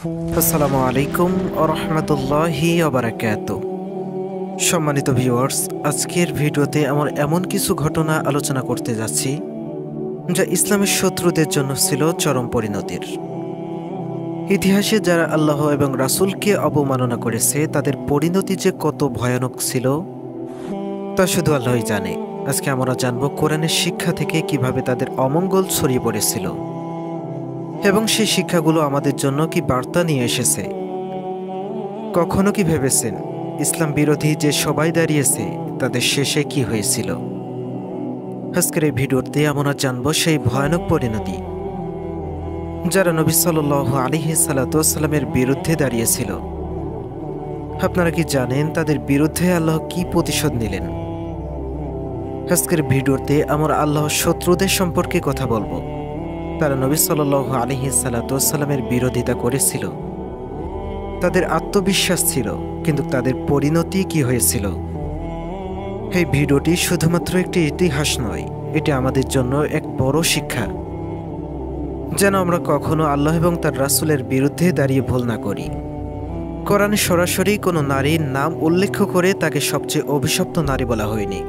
আসসালামু আলাইকুম ওয়া রাহমাতুল্লাহি ওয়া বারাকাতুহু। সম্মানিত ভিউয়ার্স, আজকের ভিডিওতে আমরা এমন কিছু ঘটনা আলোচনা করতে যাচ্ছি যা ইসলামের শত্রুদের জন্য ছিল চরম পরিণতির। ইতিহাসে যারা আল্লাহ এবং রাসূলকে অবমাননা করেছে তাদের পরিণতি যে কত ভয়ানক ছিল তা শুধু আল্লাহই জানে। আজকে আমরা জানব কোরআনের শিক্ষা থেকে কিভাবে তাদের অমঙ্গল ছড়িয়ে পড়েছিল এবং সেই শিক্ষাগুলো আমাদের জন্য কি বার্তা নিয়ে এসেছে। কখনো কি ভেবেছেন ইসলাম বিরোধী যে সবাই দাঁড়িয়েছে তাদের শেষে কি হয়েছিল? আজকের এই ভিডিওতে আমরা জানব সেই ভয়ানক পরিণতি যারা নবী সাল্লাল্লাহু আলাইহি সাল্লামের বিরুদ্ধে দাঁড়িয়েছিল। আপনারা কি জানেন তাদের বিরুদ্ধে আল্লাহ কি প্রতিশোধ নিলেন? আজকের ভিডিওতে আমরা আল্লাহর শত্রুদের সম্পর্কে কথা বলবো। তারা নবী সাল্লাল্লাহু আলাইহি সাল্লামের বিরোধিতা করেছিল, তাদের আত্মবিশ্বাস ছিল, কিন্তু তাদের পরিণতি কি হয়েছিল? এই ভিডিওটি শুধুমাত্র একটি ইতিহাস নয়, এটি আমাদের জন্য এক বড় শিক্ষা, যেন আমরা কখনো আল্লাহ এবং তার রাসূলের বিরুদ্ধে দাঁড়িয়ে ভুল না করি। কোরআনে সরাসরি কোনো নারীর নাম উল্লেখ করে তাকে সবচেয়ে অভিশপ্ত নারী বলা হয়নি,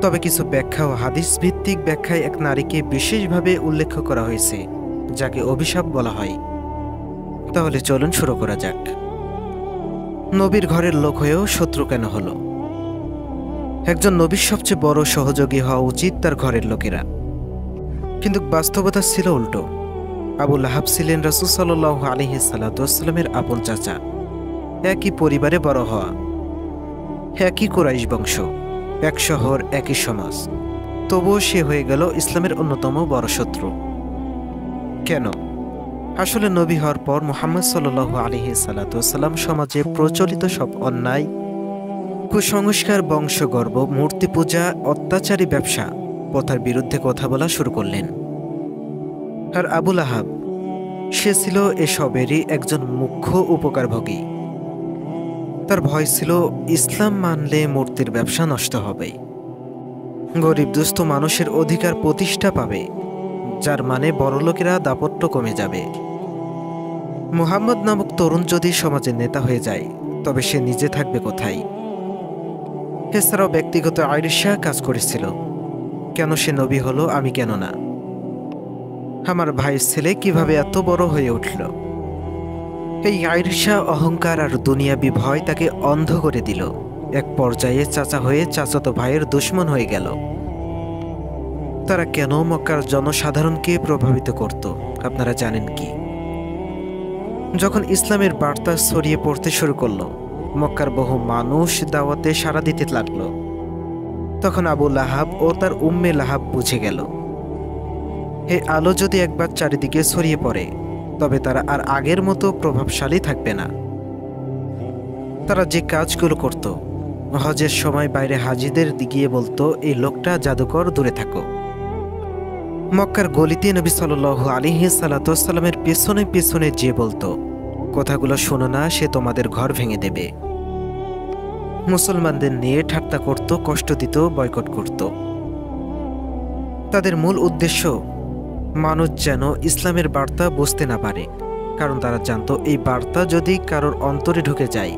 তবে কিছু ব্যাখ্যা ও হাদিস ভিত্তিক ব্যাখ্যায় এক নারীকে বিশেষভাবে উল্লেখ করা হয়েছে যাকে অভিশাপ বলা হয়। তাহলে চলুন শুরু করা যাক। নবীর ঘরের লোক হয়েও শত্রু কেন হলো? একজন নবীর সবচেয়ে বড় সহযোগী হওয়া উচিত তার ঘরের লোকেরা, কিন্তু বাস্তবতা ছিল উল্টো। আবু লাহাব ছিলেন রাসূল সাল্লাল্লাহু আলাইহি সাল্লামের আপন চাচা, একই পরিবারে বড় হওয়া, একই কুরাইশ বংশ, এক শহর, একই সমাজ, তবুও সে হয়ে গেল ইসলামের অন্যতম বড় শত্রু। কেন? আসলে নবী হওয়ার পর মুহাম্মদ সাল্লাল্লাহু আলাইহি সাল্লাম সমাজে প্রচলিত সব অন্যায়, কুসংস্কার, বংশগর্ব, মূর্তি পূজা, অত্যাচারী ব্যবসা প্রথার বিরুদ্ধে কথা বলা শুরু করলেন। আর আবু লাহাব, সে ছিল এসবেরই একজন মুখ্য উপকারভোগী। তার ভয় ছিল ইসলাম মানলে মূর্তির ব্যবসা নষ্ট হবে, গরিব দুস্থ মানুষের অধিকার প্রতিষ্ঠা পাবে, যার মানে বড়লোকেরা দাপট্য কমে যাবে। মুহাম্মদ নামক তরুণ যদি সমাজের নেতা হয়ে যায় তবে সে নিজে থাকবে কোথায়? এছাড়াও ব্যক্তিগত ঈর্ষা কাজ করেছিল। কেন সে নবী হলো, আমি কেন না? আমার ভাইয়ের ছেলে কিভাবে এত বড় হয়ে উঠল? এই ঈর্ষা, অহংকার আর দুনিয়াবি ভয় তাকে অন্ধ করে দিল। এক পর্যায়ে চাচা হয়ে চাচাতো ভাইয়ের দুশমন হয়ে গেল। তারা কেন মক্কার জনসাধারণকে প্রভাবিত করত আপনারা জানেন কি? যখন ইসলামের বার্তা ছড়িয়ে পড়তে শুরু করলো, মক্কার বহু মানুষ দাওয়াতে সাড়া দিতে লাগলো, তখন আবু লাহাব ও তার উম্মে লাহাব বুঝে গেল এই আলো যদি একবার চারিদিকে ছড়িয়ে পড়ে তবে তারা আর আগের মতো প্রভাবশালী থাকবে না। তারা যে কাজগুলো করত, হজের সময় বাইরে হাজিদের গিয়ে বলতো এই লোকটা জাদুকর, দূরে থাকো। মক্কার গলিতে নবী সাল্লাল্লাহু আলাইহি সাল্লামের পেছনে পেছনে যে বলতো কথাগুলো শোনো না, সে তোমাদের ঘর ভেঙে দেবে। মুসলমানদের নিয়ে ঠাট্টা করত, কষ্ট দিত, বয়কট করত। তাদের মূল উদ্দেশ্য মানুষ যেন ইসলামের বার্তা বুঝতে না পারে, কারণ তারা জানতো এই বার্তা যদি কারোর অন্তরে ঢুকে যায়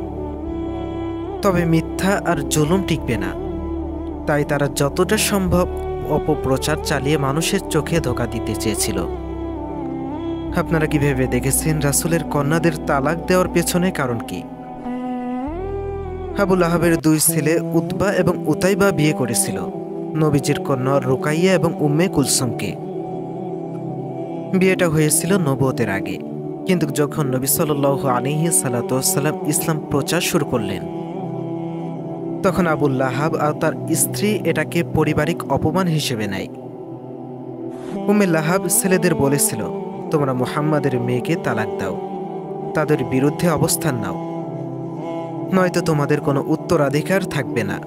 তবে মিথ্যা আর জুলুম টিকবে না। তাই তারা যতটা সম্ভব অপপ্রচার চালিয়ে মানুষের চোখে ধোঁকা দিতে চেয়েছিল। আপনারা কি ভেবে দেখেছেন রাসূলের কন্যাদের তালাক দেওয়ার পেছনে কারণ কি? আবু লাহাবের দুই ছেলে উতবা এবং উতাইবা বিয়ে করেছিল নবীজির কন্যা রুকাইয়া এবং উম্মে কুলসুমকে। বিয়েটা হয়েছিল নবুয়তের আগে, কিন্তু যখন নবী সাল্লাল্লাহু আলাইহি সাল্লাম ইসলাম প্রচার শুরু করলেন তখন আবু লাহাব আর তার স্ত্রী এটাকে পারিবারিক অপমান হিসেবে নেয়। উম্মে লাহাব ছেলেদের বলেছিল, তোমরা মুহাম্মাদের মেয়েকে তালাক দাও, তাদের বিরুদ্ধে অবস্থান নাও, নয়তো তোমাদের কোনো উত্তরাধিকার থাকবে না।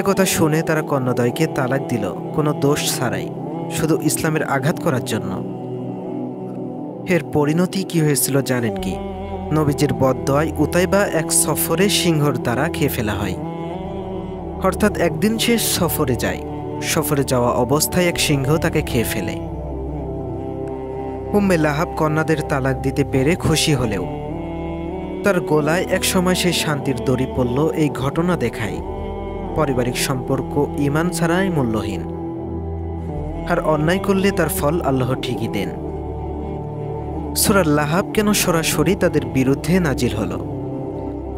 একথা শুনে তারা কন্যাদ্বয়কে তালাক দিল, কোনো দোষ ছাড়াই, শুধু ইসলামের আঘাত করার জন্য। এর পরিণতি কি হয়েছিল জানেন কি? নবীজির বদদোয়ায় উতাইবা এক সফরে সিংহর দ্বারা খেয়ে ফেলা হয়। অর্থাৎ একদিন সে সফরে যায়, সফরে যাওয়া অবস্থায় এক সিংহ তাকে খেয়ে ফেলে। উম্মে লাহাব কন্যাদের তালাক দিতে পেরে খুশি হলেও তার গলায় একসময় সেই শান্তির দড়ি পড়ল এই ঘটনা দেখায় পারিবারিক সম্পর্ক ঈমান ছাড়াই মূল্যহীন, আর অন্যায় করলে তার ফল আল্লাহ ঠিকই দেন। সূরা লাহাব কেন সরাসরি তাদের বিরুদ্ধে নাজিল হলো?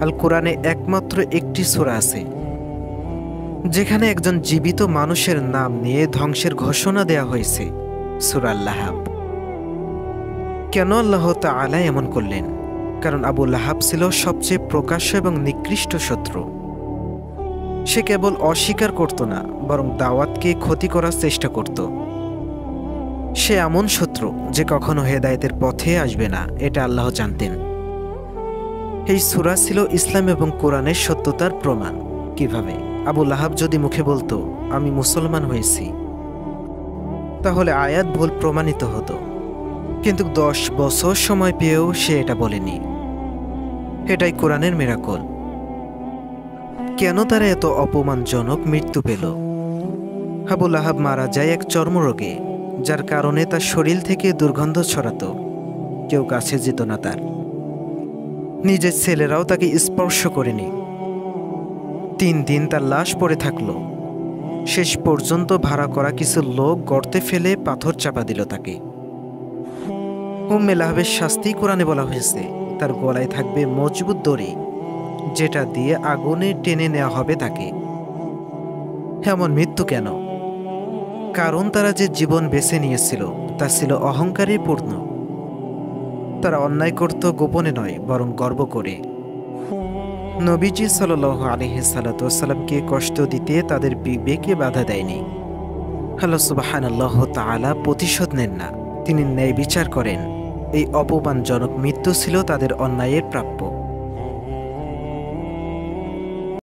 আল কোরআনে একমাত্র একটি সূরা আছে যেখানে একজন জীবিত মানুষের নাম নিয়ে ধ্বংসের ঘোষণা দেয়া হয়েছে, সূরা লাহাব। কেন আল্লাহ তাআলা এমন করলেন? কারণ আবু লাহাব ছিল সবচেয়ে প্রকাশ্য এবং নিকৃষ্ট শত্রু। সে কেবল অস্বীকার করত না, বরং দাওয়াতকে ক্ষতি করার চেষ্টা করত। সে এমন শত্রু যে কখনো হেদায়েতের পথে আসবে না, এটা আল্লাহ জানতেন। এই সূরা ছিল ইসলাম এবং কোরআনের সত্যতার প্রমাণ। কিভাবে? আবু লাহাব যদি মুখে বলতো আমি মুসলমান হয়েছি, তাহলে আয়াত ভুল প্রমাণিত হতো। কিন্তু 10 বছর সময় পেয়েও সে এটা বলেনি। এটাই কোরআনের মিরাকল। কেন তারা এত অপমানজনক মৃত্যু পেল? আবু লাহাব মারা যায় এক চর্মরোগে, যার কারণে তার শরীর থেকে দুর্গন্ধ ছড়াতো। কেউ কাছে যেত না তার। নিজের ছেলেরাও তাকে স্পর্শ করেনি। 3 দিন তার লাশ পড়ে থাকলো। শেষ পর্যন্ত ভাড়া করা কিছু লোক গর্তে ফেলে পাথর চাপা দিল তাকে। উম্মে লাহাবের শাস্তি কোরআনে বলা হয়েছে, তার গলায় থাকবে মজবুত দড়ি, যেটা দিয়ে আগুনে টেনে নেওয়া হবে তাকে। এমন মৃত্যু কেন? কারণ তারা যে জীবন বেছে নিয়েছিল তা ছিল অহংকারে পূর্ণ। তারা অন্যায় করত গোপনে নয়, বরং গর্ব করে। নবীজি সাল্লাল্লাহু আলাইহি সাল্লামকে কষ্ট দিতে তাদের বিবেকে বাধা দেয়নি। আল্লাহ সুবহানাল্লাহু তাআলা প্রতিশোধ নেন না, তিনি ন্যায় বিচার করেন। এই অপমানজনক মৃত্যু ছিল তাদের অন্যায়ের প্রাপ্য।